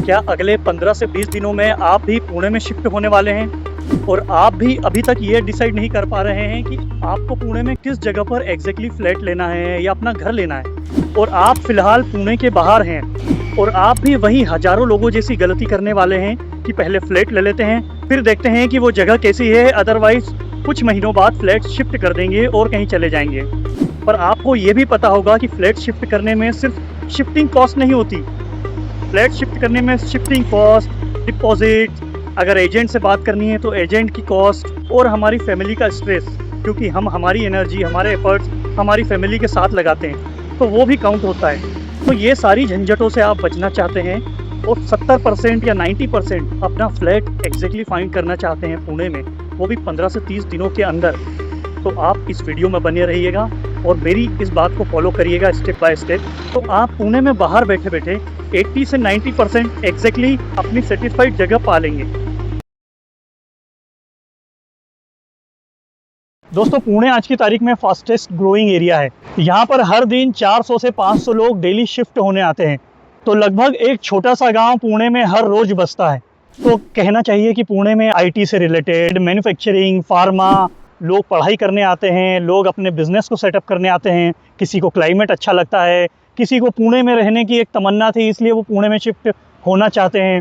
क्या अगले 15 से 20 दिनों में आप भी पुणे में शिफ्ट होने वाले हैं और आप भी अभी तक ये डिसाइड नहीं कर पा रहे हैं कि आपको पुणे में किस जगह पर एग्जैक्टली फ्लैट लेना है या अपना घर लेना है, और आप फिलहाल पुणे के बाहर हैं और आप भी वही हजारों लोगों जैसी गलती करने वाले हैं कि पहले फ्लैट ले लेते हैं, फिर देखते हैं कि वो जगह कैसी है, अदरवाइज कुछ महीनों बाद फ्लैट शिफ्ट कर देंगे और कहीं चले जाएंगे। पर आपको ये भी पता होगा कि फ्लैट शिफ्ट करने में सिर्फ शिफ्टिंग कॉस्ट नहीं होती। फ्लैट शिफ्ट करने में शिफ्टिंग कॉस्ट, डिपॉजिट, अगर एजेंट से बात करनी है तो एजेंट की कॉस्ट और हमारी फैमिली का स्ट्रेस, क्योंकि हम हमारी एनर्जी, हमारे एफर्ट्स हमारी फैमिली के साथ लगाते हैं, तो वो भी काउंट होता है। तो ये सारी झंझटों से आप बचना चाहते हैं और 70% या 90% अपना फ्लैट एग्जैक्टली फाइंड करना चाहते हैं पुणे में, वो भी 15 से 30 दिनों के अंदर, तो आप इस वीडियो में बने रहिएगा और मेरी इस बात को फॉलो करिएगा स्टेप बाय स्टेप। तो आप पुणे में बाहर बैठे बैठे 80 से 90% एग्जैक्टली अपनी सेटिस्फाइड जगह पा लेंगे। दोस्तों, पुणे आज की तारीख में फास्टेस्ट ग्रोइंग एरिया है। यहाँ पर हर दिन 400 से 500 लोग डेली शिफ्ट होने आते हैं, तो लगभग एक छोटा सा गांव पुणे में हर रोज बसता है। तो कहना चाहिए कि पुणे में आईटी से रिलेटेड, मैन्युफैक्चरिंग, फार्मा, लोग पढ़ाई करने आते हैं, लोग अपने बिजनेस को सेटअप करने आते हैं। किसी को क्लाइमेट अच्छा लगता है, किसी को पुणे में रहने की एक तमन्ना थी, इसलिए वो पुणे में शिफ्ट होना चाहते हैं।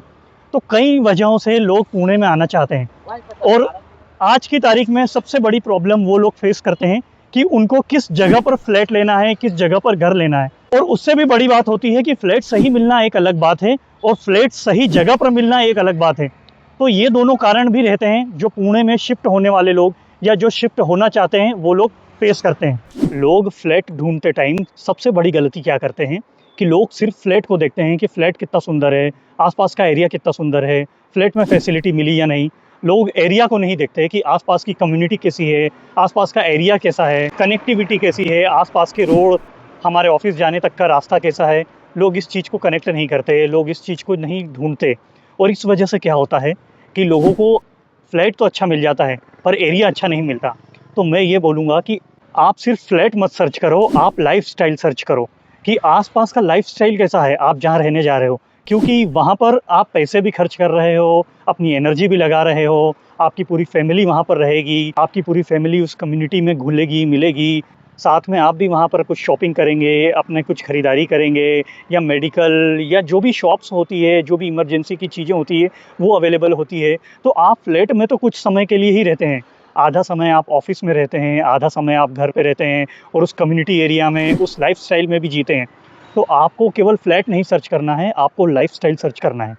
तो कई वजहों से लोग पुणे में आना चाहते हैं। और आज की तारीख में सबसे बड़ी प्रॉब्लम वो लोग फेस करते हैं कि उनको किस जगह पर फ्लैट लेना है, किस जगह पर घर लेना है। और उससे भी बड़ी बात होती है कि फ्लैट सही मिलना एक अलग बात है और फ्लैट सही जगह पर मिलना एक अलग बात है। तो ये दोनों कारण भी रहते हैं जो पुणे में शिफ्ट होने वाले लोग या जो शिफ्ट होना चाहते हैं वो लोग फेस करते हैं। लोग फ्लैट ढूंढते टाइम सबसे बड़ी गलती क्या करते हैं कि लोग सिर्फ फ्लैट को देखते हैं कि फ्लैट कितना सुंदर है, आसपास का एरिया कितना सुंदर है, फ्लैट में फैसिलिटी मिली या नहीं। लोग एरिया को नहीं देखते कि आसपास की कम्युनिटी कैसी है, आसपास का एरिया कैसा है, कनेक्टिविटी कैसी है, आसपास के रोड, हमारे ऑफिस जाने तक का रास्ता कैसा है। लोग इस चीज़ को कनेक्ट नहीं करते, लोग इस चीज़ को नहीं ढूंढते। और इस वजह से क्या होता है कि लोगों को फ्लैट तो अच्छा मिल जाता है पर एरिया अच्छा नहीं मिलता। तो मैं ये बोलूँगा कि आप सिर्फ फ्लैट मत सर्च करो, आप लाइफस्टाइल सर्च करो कि आसपास का लाइफस्टाइल कैसा है आप जहाँ रहने जा रहे हो, क्योंकि वहाँ पर आप पैसे भी खर्च कर रहे हो, अपनी एनर्जी भी लगा रहे हो, आपकी पूरी फैमिली वहाँ पर रहेगी, आपकी पूरी फैमिली उस कम्युनिटी में घुलेगी मिलेगी, साथ में आप भी वहाँ पर कुछ शॉपिंग करेंगे, अपने कुछ ख़रीदारी करेंगे, या मेडिकल या जो भी शॉप्स होती है, जो भी इमरजेंसी की चीज़ें होती है वो अवेलेबल होती है। तो आप फ्लैट में तो कुछ समय के लिए ही रहते हैं, आधा समय आप ऑफिस में रहते हैं, आधा समय आप घर पे रहते हैं और उस कम्युनिटी एरिया में, उस लाइफस्टाइल में भी जीते हैं। तो आपको केवल फ्लैट नहीं सर्च करना है, आपको लाइफस्टाइल सर्च करना है।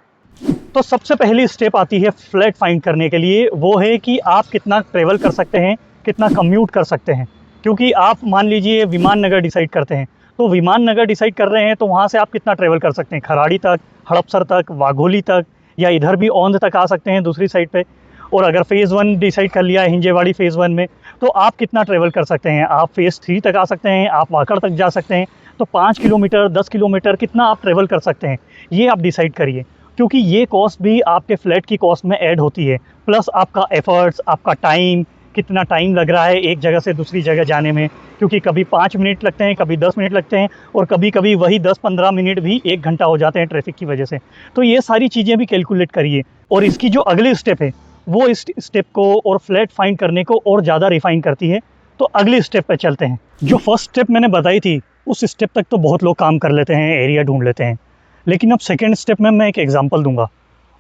तो सबसे पहली स्टेप आती है फ्लैट फाइंड करने के लिए, वो है कि आप कितना ट्रेवल कर सकते हैं, कितना कम्यूट कर सकते हैं। क्योंकि आप मान लीजिए विमान नगर डिसाइड करते हैं, तो विमान नगर डिसाइड कर रहे हैं तो वहाँ से आप कितना ट्रेवल कर सकते हैं, खराड़ी तक, हड़पसर तक, वाघोली तक, या इधर भी औंध तक आ सकते हैं दूसरी साइड पे। और अगर फ़ेज़ 1 डिसाइड कर लिया है हिंजेवाड़ी फ़ेज़ 1 में, तो आप कितना ट्रेवल कर सकते हैं, आप फ़ेज़ 3 तक आ सकते हैं, आप वाकड़ तक जा सकते हैं। तो 5 किलोमीटर, 10 किलोमीटर कितना आप ट्रेवल कर सकते हैं, ये आप डिसाइड करिए, क्योंकि ये कॉस्ट भी आपके फ्लैट की कॉस्ट में ऐड होती है। प्लस आपका एफर्ट्स, आपका टाइम, कितना टाइम लग रहा है एक जगह से दूसरी जगह जाने में, क्योंकि कभी 5 मिनट लगते हैं, कभी 10 मिनट लगते हैं, और कभी कभी वही 10-15 मिनट भी 1 घंटा हो जाते हैं ट्रैफिक की वजह से। तो ये सारी चीज़ें भी कैलकुलेट करिए। और इसकी जो अगली स्टेप है वो इस स्टेप को और फ्लैट फाइंड करने को और ज़्यादा रिफाइन करती है। तो अगली स्टेप पे चलते हैं। जो फर्स्ट स्टेप मैंने बताई थी उस स्टेप तक तो बहुत लोग काम कर लेते हैं, एरिया ढूंढ लेते हैं, लेकिन अब सेकेंड स्टेप में मैं एक एग्जाम्पल दूंगा,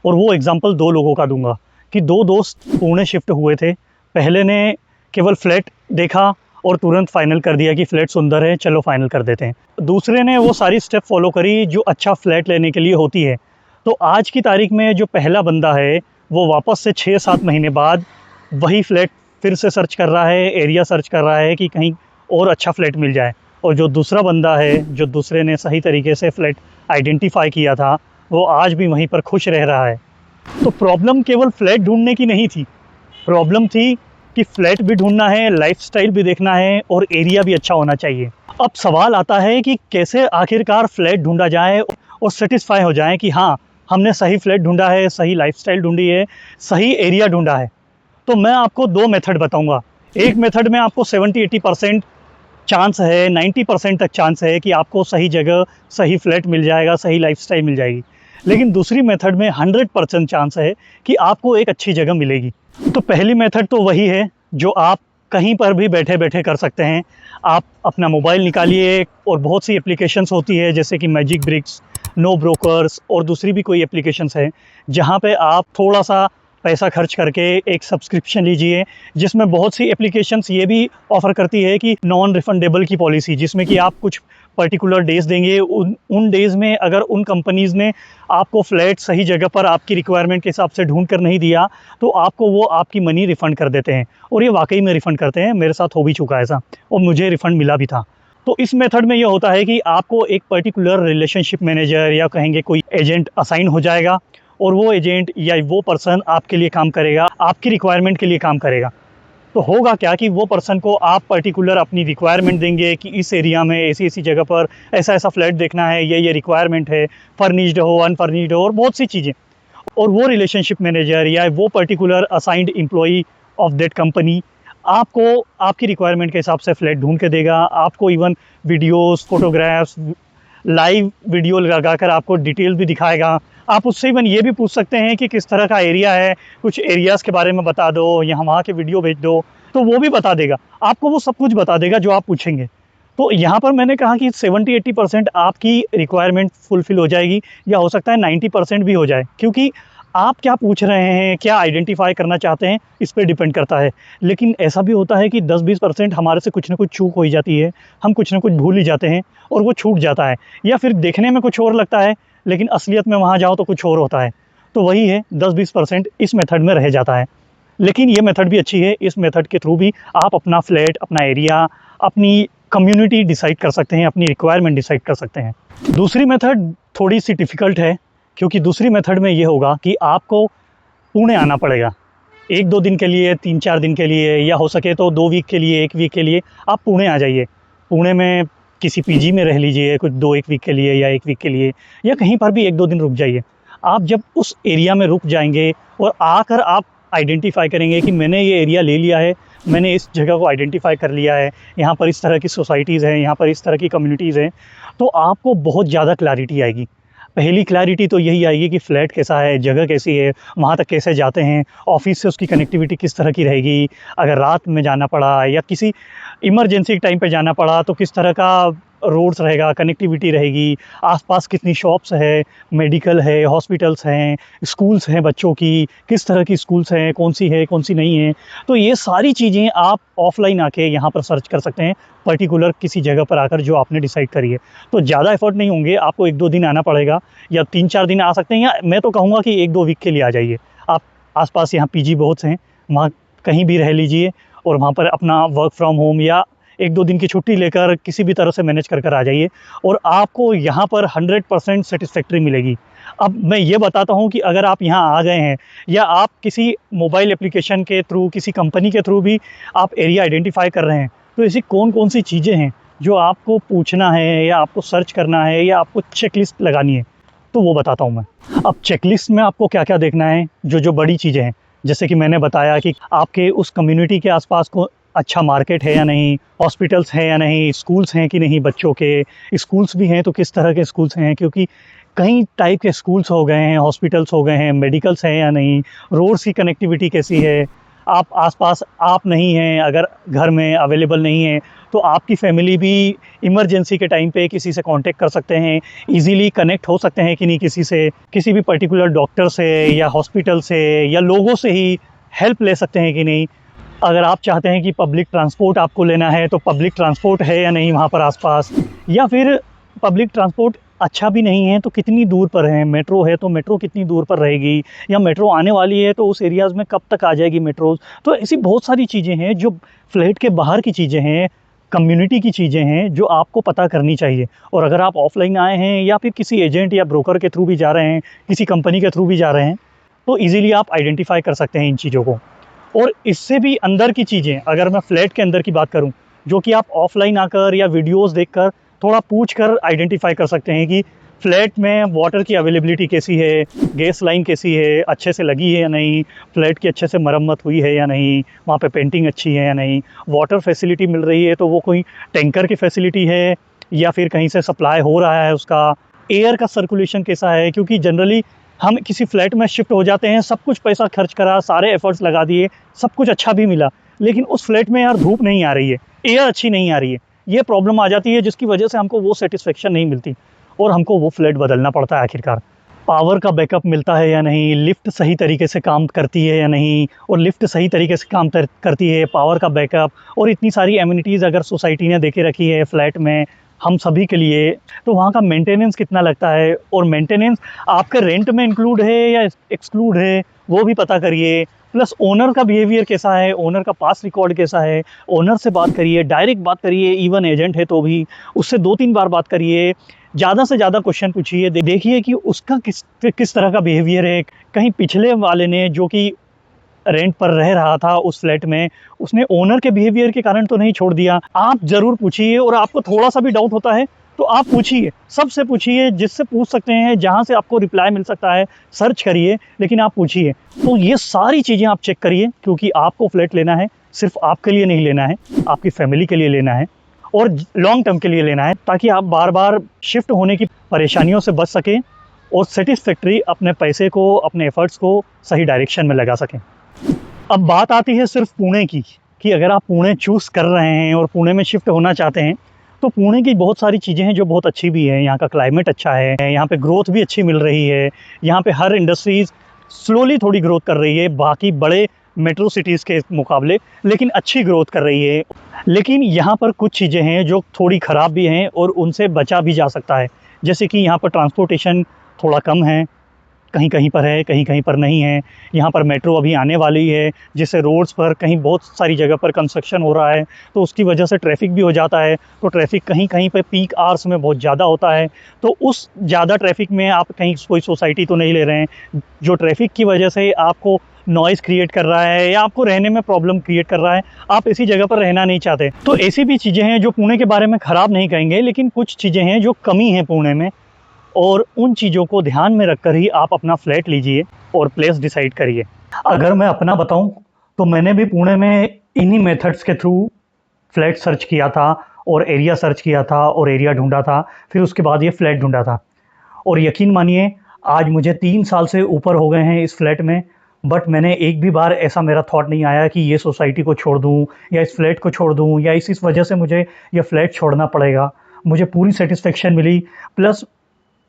और वो एग्जाम्पल 2 लोगों का दूंगा कि 2 दोस्त पुणे शिफ्ट हुए थे। पहले ने केवल फ्लैट देखा और तुरंत फाइनल कर दिया कि फ्लैट सुंदर है, चलो फाइनल कर देते हैं। दूसरे ने वो सारी स्टेप फॉलो करी जो अच्छा फ्लैट लेने के लिए होती है। तो आज की तारीख में जो पहला बंदा है वो वापस से 6-7 महीने बाद वही फ्लैट फिर से सर्च कर रहा है, एरिया सर्च कर रहा है कि कहीं और अच्छा फ्लैट मिल जाए। और जो दूसरा बंदा है, जो दूसरे ने सही तरीके से फ्लैट आइडेंटिफाई किया था, वो आज भी वहीं पर खुश रह रहा है। तो प्रॉब्लम केवल फ्लैट ढूंढने की नहीं थी, प्रॉब्लम थी कि फ्लैट भी ढूंढना है, लाइफस्टाइल भी देखना है और एरिया भी अच्छा होना चाहिए। अब सवाल आता है कि कैसे आखिरकार फ्लैट ढूंढा जाए और सेटिस्फाई हो जाए कि हाँ, हमने सही फ्लैट ढूंढा है, सही लाइफस्टाइल ढूंढी है, सही एरिया ढूंढा है। तो मैं आपको 2 मेथड बताऊंगा। एक मेथड में आपको 70-80% चांस है, 90% तक चांस है कि आपको सही जगह, सही फ्लैट मिल जाएगा, सही लाइफस्टाइल मिल जाएगी। लेकिन दूसरी मेथड में 100% चांस है कि आपको एक अच्छी जगह मिलेगी। तो पहली मेथड तो वही है जो आप कहीं पर भी बैठे बैठे कर सकते हैं। आप अपना मोबाइल निकालिए और बहुत सी एप्लीकेशंस होती है जैसे कि मैजिक ब्रिक्स, नो ब्रोकर्स और दूसरी भी कोई एप्लीकेशंस है जहाँ पे आप थोड़ा सा पैसा खर्च करके एक सब्सक्रिप्शन लीजिए, जिसमें बहुत सी एप्लीकेशंस ये भी ऑफ़र करती है कि नॉन रिफंडेबल की पॉलिसी, जिसमें कि आप कुछ पर्टिकुलर डेज़ देंगे, उन डेज़ में अगर उन कंपनीज़ ने आपको फ्लैट सही जगह पर आपकी रिक्वायरमेंट के हिसाब से ढूंढ कर नहीं दिया तो आपको वो आपकी मनी रिफ़ंड कर देते हैं। और ये वाकई में रिफ़ंड करते हैं, मेरे साथ हो भी चुका है ऐसा और मुझे रिफ़ंड मिला भी था। तो इस मेथड में ये होता है कि आपको एक पर्टिकुलर रिलेशनशिप मैनेजर या कहेंगे कोई एजेंट असाइन हो जाएगा और वो एजेंट या वो पर्सन आपके लिए काम करेगा, आपकी रिक्वायरमेंट के लिए काम करेगा। तो होगा क्या कि वो पर्सन को आप पर्टिकुलर अपनी रिक्वायरमेंट देंगे कि इस एरिया में ऐसी-ऐसी जगह पर ऐसा-ऐसा फ्लैट देखना है, ये रिक्वायरमेंट है, फर्निश्ड हो, अनफर्निश्ड हो और बहुत सी चीज़ें। और वो रिलेशनशिप मैनेजर या वो particular assigned employee of that company आपको आपकी रिक्वायरमेंट के हिसाब से फ्लैट ढूँढ के देगा। आपको even videos, photographs, live video लगाकर आपको डिटेल भी दिखाएगा। आप उससे इवन ये भी पूछ सकते हैं कि किस तरह का एरिया है, कुछ एरियाज़ के बारे में बता दो या वहाँ के वीडियो भेज दो, तो वो भी बता देगा। आपको वो सब कुछ बता देगा जो आप पूछेंगे। तो यहाँ पर मैंने कहा कि 70-80% आपकी रिक्वायरमेंट फुलफ़िल हो जाएगी या हो सकता है 90% भी हो जाए, क्योंकि आप क्या पूछ रहे हैं, क्या आइडेंटिफ़ाई करना चाहते हैं, इस पे डिपेंड करता है। लेकिन ऐसा भी होता है कि 10-20% हमारे से कुछ न कुछ चूक हो ही जाती है, हम कुछ न कुछ भूल ही जाते हैं और वो छूट जाता है, या फिर देखने में कुछ और लगता है लेकिन असलियत में वहाँ जाओ तो कुछ और होता है। तो वही है, 10-20% इस मेथड में रह जाता है। लेकिन ये मेथड भी अच्छी है, इस मेथड के थ्रू भी आप अपना फ्लैट, अपना एरिया, अपनी कम्युनिटी डिसाइड कर सकते हैं, अपनी रिक्वायरमेंट डिसाइड कर सकते हैं। दूसरी मेथड थोड़ी-सी डिफ़िकल्ट है, क्योंकि दूसरी मेथड में ये होगा कि आपको पुणे आना पड़ेगा। 1-2 दिन के लिए, 3-4 दिन के लिए, या हो सके तो 2 वीक के लिए, 1 वीक के लिए आप पुणे आ जाइए। पुणे में किसी पीजी में रह लीजिए कुछ 2-1 वीक के लिए या 1 वीक के लिए, या कहीं पर भी 1-2 दिन रुक जाइए। आप जब उस एरिया में रुक जाएँगे और आकर आप आइडेंटिफ़ाई करेंगे कि मैंने ये एरिया ले लिया है, मैंने इस जगह को आइडेंटिफ़ाई कर लिया है, यहाँ पर इस तरह की सोसाइटीज़ हैं, यहाँ पर इस तरह की कम्युनिटीज़ हैं, तो आपको बहुत ज़्यादा क्लैरिटी आएगी। पहली क्लैरिटी तो यही आएगी कि फ्लैट कैसा है, जगह कैसी है, वहाँ तक कैसे जाते हैं, ऑफ़िस से उसकी कनेक्टिविटी किस तरह की रहेगी, अगर रात में जाना पड़ा या किसी इमरजेंसी के टाइम पे जाना पड़ा तो किस तरह का रोड्स रहेगा, कनेक्टिविटी रहेगी, आस-पास कितनी शॉप्स है, मेडिकल है, हॉस्पिटल्स हैं, स्कूल्स हैं बच्चों की, किस तरह की स्कूल्स हैं, कौन सी नहीं है। तो ये सारी चीज़ें आप ऑफ़लाइन आके यहाँ पर सर्च कर सकते हैं, पर्टिकुलर किसी जगह पर आकर जो आपने डिसाइड करी है। तो ज़्यादा एफ़र्ट नहीं होंगे, आपको 1-2 दिन आना पड़ेगा या 3-4 दिन आ सकते हैं, या मैं तो कहूँगा कि 1-2 वीक के लिए आ जाइए। आप आस-पास यहाँ पीजी बहुत हैं, वहाँ कहीं भी रह लीजिए और वहाँ पर अपना वर्क फ्रॉम होम या 1-2 दिन की छुट्टी लेकर किसी भी तरह से मैनेज कर आ जाइए और आपको यहाँ पर 100% सैटिस्फैक्टरी मिलेगी। अब मैं ये बताता हूँ कि अगर आप यहाँ आ गए हैं या आप किसी मोबाइल एप्लीकेशन के थ्रू, किसी कंपनी के थ्रू भी आप एरिया आइडेंटिफ़ाई कर रहे हैं, तो ऐसी कौन-कौन सी चीज़ें हैं जो आपको पूछना है या आपको सर्च करना है या आपको चेकलिस्ट लगानी है, तो वो बताता हूँ मैं। अब चेकलिस्ट में आपको क्या-क्या देखना है, जो बड़ी चीज़ें हैं, जैसे कि मैंने बताया कि आपके उस कम्युनिटी के आस-पास को अच्छा मार्केट है या नहीं, हॉस्पिटल्स हैं या नहीं, स्कूल्स हैं कि नहीं बच्चों के, स्कूल्स भी हैं तो किस तरह के स्कूल्स हैं, क्योंकि कई टाइप के स्कूल्स हो गए हैं, हॉस्पिटल्स हो गए हैं, मेडिकल्स हैं या नहीं, रोड्स की कनेक्टिविटी कैसी है, आप आस-पास आप नहीं हैं, अगर घर में अवेलेबल नहीं है, तो आपकी फ़ैमिली भी इमरजेंसी के टाइम पे किसी से कॉन्टैक्ट कर सकते हैं, ईज़िली कनेक्ट हो सकते हैं कि नहीं किसी से, किसी भी पर्टिकुलर डॉक्टर से या हॉस्पिटल से या लोगों से ही हेल्प ले सकते हैं कि नहीं। अगर आप चाहते हैं कि पब्लिक ट्रांसपोर्ट आपको लेना है, तो पब्लिक ट्रांसपोर्ट है या नहीं वहाँ पर आस-पास, या फिर पब्लिक ट्रांसपोर्ट अच्छा भी नहीं है तो कितनी दूर पर है, मेट्रो है तो मेट्रो कितनी दूर पर रहेगी, या मेट्रो आने वाली है तो उस एरियाज़ में कब तक आ जाएगी मेट्रोज़। तो ऐसी बहुत सारी चीज़ें हैं जो फ्लैट के बाहर की चीज़ें हैं, कम्युनिटी की चीज़ें हैं जो आपको पता करनी चाहिए। और अगर आप ऑफ़लाइन आए हैं या फिर किसी एजेंट या ब्रोकर के थ्रू भी जा रहे हैं, किसी कंपनी के थ्रू भी जा रहे हैं, तो ईज़िली आप आइडेंटिफ़ाई कर सकते हैं इन चीज़ों को। और इससे भी अंदर की चीज़ें, अगर मैं फ्लैट के अंदर की बात करूं, जो कि आप ऑफ़लाइन आकर या वीडियोज़ देखकर थोड़ा पूछ कर आइडेंटिफ़ाई कर सकते हैं कि फ्लैट में वाटर की अवेलेबिलिटी कैसी है, गैस लाइन कैसी है, अच्छे से लगी है या नहीं, फ्लैट की अच्छे से मरम्मत हुई है या नहीं, वहाँ पे पेंटिंग अच्छी है या नहीं, वाटर फैसिलिटी मिल रही है तो वो कोई टैंकर की फैसिलिटी है या फिर कहीं से सप्लाई हो रहा है उसका, एयर का सर्कुलेशन कैसा है, क्योंकि जनरली हम किसी फ्लैट में शिफ्ट हो जाते हैं, सब कुछ पैसा खर्च करा, सारे एफर्ट्स लगा दिए, सब कुछ अच्छा भी मिला, लेकिन उस फ्लैट में यार धूप नहीं आ रही है, एयर अच्छी नहीं आ रही है, ये प्रॉब्लम आ जाती है, जिसकी वजह से हमको वो सेटिस्फेक्शन नहीं मिलती और हमको वो फ्लैट बदलना पड़ता है आखिरकार। पावर का बैकअप मिलता है या नहीं, लिफ्ट सही तरीके से काम करती है या नहीं, और लिफ्ट सही तरीके से काम करती है, पावर का बैकअप और इतनी सारी एमिनिटीज़ अगर सोसाइटी ने देके रखी है फ्लैट में हम सभी के लिए, तो वहाँ का मेंटेनेंस कितना लगता है, और मेंटेनेंस आपके रेंट में इंक्लूड है या एक्सक्लूड है वो भी पता करिए। प्लस ओनर का बिहेवियर कैसा है, ओनर का पास रिकॉर्ड कैसा है, ओनर से बात करिए, डायरेक्ट बात करिए, इवन एजेंट है तो भी उससे 2-3 बार बात करिए, ज़्यादा से ज़्यादा क्वेश्चन पूछिए, देखिए कि उसका किस तरह का बिहेवियर है। कहीं पिछले वाले ने जो कि रेंट पर रह रहा था उस फ्लैट में, उसने ओनर के बिहेवियर के कारण तो नहीं छोड़ दिया। आप ज़रूर पूछिए, और आपको थोड़ा सा भी डाउट होता है तो आप पूछिए, सबसे पूछिए, जिससे पूछ सकते हैं, जहाँ से आपको रिप्लाई मिल सकता है सर्च करिए, लेकिन आप पूछिए। तो ये सारी चीज़ें आप चेक करिए, क्योंकि आपको फ्लैट लेना है, सिर्फ आपके लिए नहीं लेना है, आपकी फैमिली के लिए लेना है और लॉन्ग टर्म के लिए लेना है, ताकि आप बार बार शिफ्ट होने की परेशानियों से बच सकें और सेटिस्फैक्ट्री अपने पैसे को, अपने एफर्ट्स को सही डायरेक्शन में लगा सकें। अब बात आती है सिर्फ पुणे की, कि अगर आप पुणे चूज़ कर रहे हैं और पुणे में शिफ्ट होना चाहते हैं, तो पुणे की बहुत सारी चीज़ें हैं जो बहुत अच्छी भी हैं। यहाँ का क्लाइमेट अच्छा है, यहाँ पे ग्रोथ भी अच्छी मिल रही है, यहाँ पे हर इंडस्ट्रीज़ स्लोली थोड़ी ग्रोथ कर रही है बाकी बड़े मेट्रो सिटीज़ के मुकाबले, लेकिन अच्छी ग्रोथ कर रही है। लेकिन यहाँ पर कुछ चीज़ें हैं जो थोड़ी ख़राब भी हैं और उनसे बचा भी जा सकता है, जैसे कि यहाँ पर ट्रांसपोर्टेशन थोड़ा कम है, कहीं कहीं पर है, कहीं कहीं पर नहीं है। यहाँ पर मेट्रो अभी आने वाली है, जिससे रोड्स पर कहीं बहुत सारी जगह पर कंस्ट्रक्शन हो रहा है, तो उसकी वजह से ट्रैफ़िक भी हो जाता है, तो ट्रैफ़िक कहीं कहीं पे पीक आवर्स में बहुत ज़्यादा होता है। तो उस ज़्यादा ट्रैफ़िक में आप कहीं कोई सोसाइटी तो नहीं ले रहे हैं, जो ट्रैफ़िक की वजह से आपको नॉइज़ क्रिएट कर रहा है या आपको रहने में प्रॉब्लम क्रिएट कर रहा है, आप ऐसी जगह पर रहना नहीं चाहते। तो ऐसी भी चीज़ें हैं जो पुणे के बारे में ख़राब नहीं कहेंगे, लेकिन कुछ चीज़ें हैं जो कमी है पुणे में, और उन चीज़ों को ध्यान में रखकर ही आप अपना फ्लैट लीजिए और प्लेस डिसाइड करिए। अगर मैं अपना बताऊं तो मैंने भी पुणे में इन्हीं मेथड्स के थ्रू फ्लैट सर्च किया था और एरिया सर्च किया था और एरिया ढूंढा था, फिर उसके बाद ये फ्लैट ढूंढा था। और यकीन मानिए आज मुझे 3 साल से ऊपर हो गए हैं इस फ्लैट में, बट मैंने एक भी बार ऐसा मेरा थॉट नहीं आया कि ये सोसाइटी को छोड़ दूँ या इस फ्लैट को छोड़ दूँ या इस वजह से मुझे ये फ्लैट छोड़ना पड़ेगा। मुझे पूरी सेटिस्फेक्शन मिली, प्लस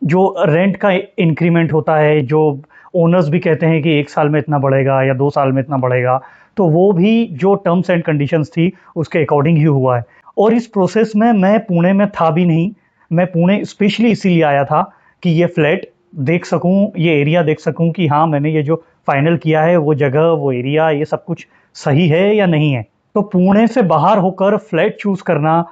जो रेंट का इंक्रीमेंट होता है, जो ओनर्स भी कहते हैं कि 1 साल में इतना बढ़ेगा या 2 साल में इतना बढ़ेगा, तो वो भी जो टर्म्स एंड कंडीशंस थी उसके अकॉर्डिंग ही हुआ है। और इस प्रोसेस में मैं पुणे में था भी नहीं, मैं पुणे स्पेशली इसीलिए आया था कि ये फ्लैट देख सकूं, ये एरिया देख सकूं कि हाँ मैंने ये जो फाइनल किया है वो जगह, वो एरिया, ये सब कुछ सही है या नहीं है। तो पुणे से बाहर होकर फ्लैट चूज़ करना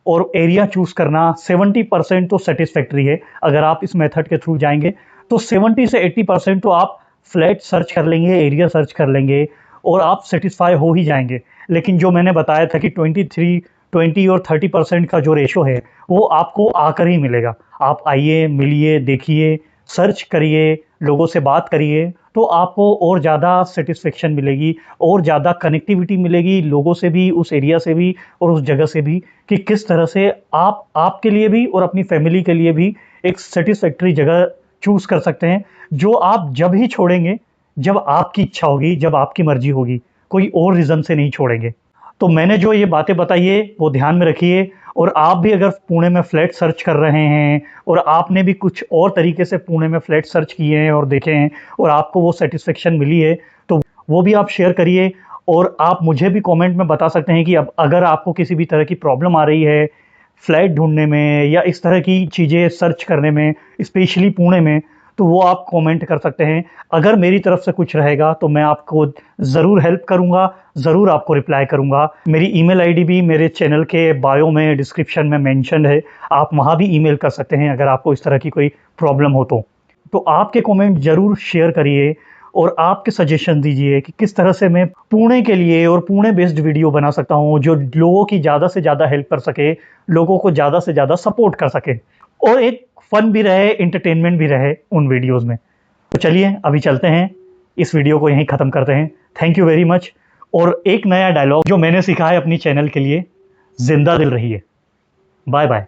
और एरिया चूज़ करना 70% तो सेटिस्फैक्ट्री है। अगर आप इस मेथड के थ्रू जाएंगे तो 70 से 80% तो आप फ्लैट सर्च कर लेंगे, एरिया सर्च कर लेंगे और आप सेटिस्फाई हो ही जाएंगे। लेकिन जो मैंने बताया था कि 20 और 30% का जो रेशो है वो आपको आकर ही मिलेगा। आप आइए, मिलिए, देखिए, सर्च करिए, लोगों से बात करिए, तो आपको और ज़्यादा सेटिस्फेक्शन मिलेगी और ज़्यादा कनेक्टिविटी मिलेगी लोगों से भी, उस एरिया से भी और उस जगह से भी, कि किस तरह से आप आपके लिए भी और अपनी फैमिली के लिए भी एक सेटिस्फैक्ट्री जगह चूज़ कर सकते हैं, जो आप जब ही छोड़ेंगे जब आपकी इच्छा होगी, जब आपकी मर्जी होगी, कोई और रीज़न से नहीं छोड़ेंगे। तो मैंने जो ये बातें बताई है वो ध्यान में रखिए, और आप भी अगर पुणे में फ्लैट सर्च कर रहे हैं और आपने भी कुछ और तरीके से पुणे में फ्लैट सर्च किए हैं और देखे हैं और आपको वो सेटिस्फेक्शन मिली है, तो वो भी आप शेयर करिए। और आप मुझे भी कमेंट में बता सकते हैं कि अब अगर आपको किसी भी तरह की प्रॉब्लम आ रही है फ्लैट ढूंढने में या इस तरह की चीज़ें सर्च करने में, स्पेशली पुणे में, तो वो आप कमेंट कर सकते हैं। अगर मेरी तरफ से कुछ रहेगा तो मैं आपको ज़रूर हेल्प करूँगा, ज़रूर आपको रिप्लाई करूँगा। मेरी ईमेल आईडी भी मेरे चैनल के बायो में, डिस्क्रिप्शन में मेंशन है, आप वहाँ भी ईमेल कर सकते हैं अगर आपको इस तरह की कोई प्रॉब्लम हो तो आपके कमेंट ज़रूर शेयर करिए और आपके सजेशन दीजिए कि किस तरह से मैं पुणे के लिए और पुणे बेस्ड वीडियो बना सकता हूँ, जो लोगों की ज़्यादा से ज़्यादा हेल्प कर सके, लोगों को ज़्यादा से ज़्यादा सपोर्ट कर सके और एक फन भी रहे, एंटरटेनमेंट भी रहे उन वीडियोस में। तो चलिए अभी चलते हैं, इस वीडियो को यहीं ख़त्म करते हैं। Thank you very much. और एक नया डायलॉग जो मैंने सीखा है अपनी चैनल के लिए, जिंदा दिल रहिए। Bye bye.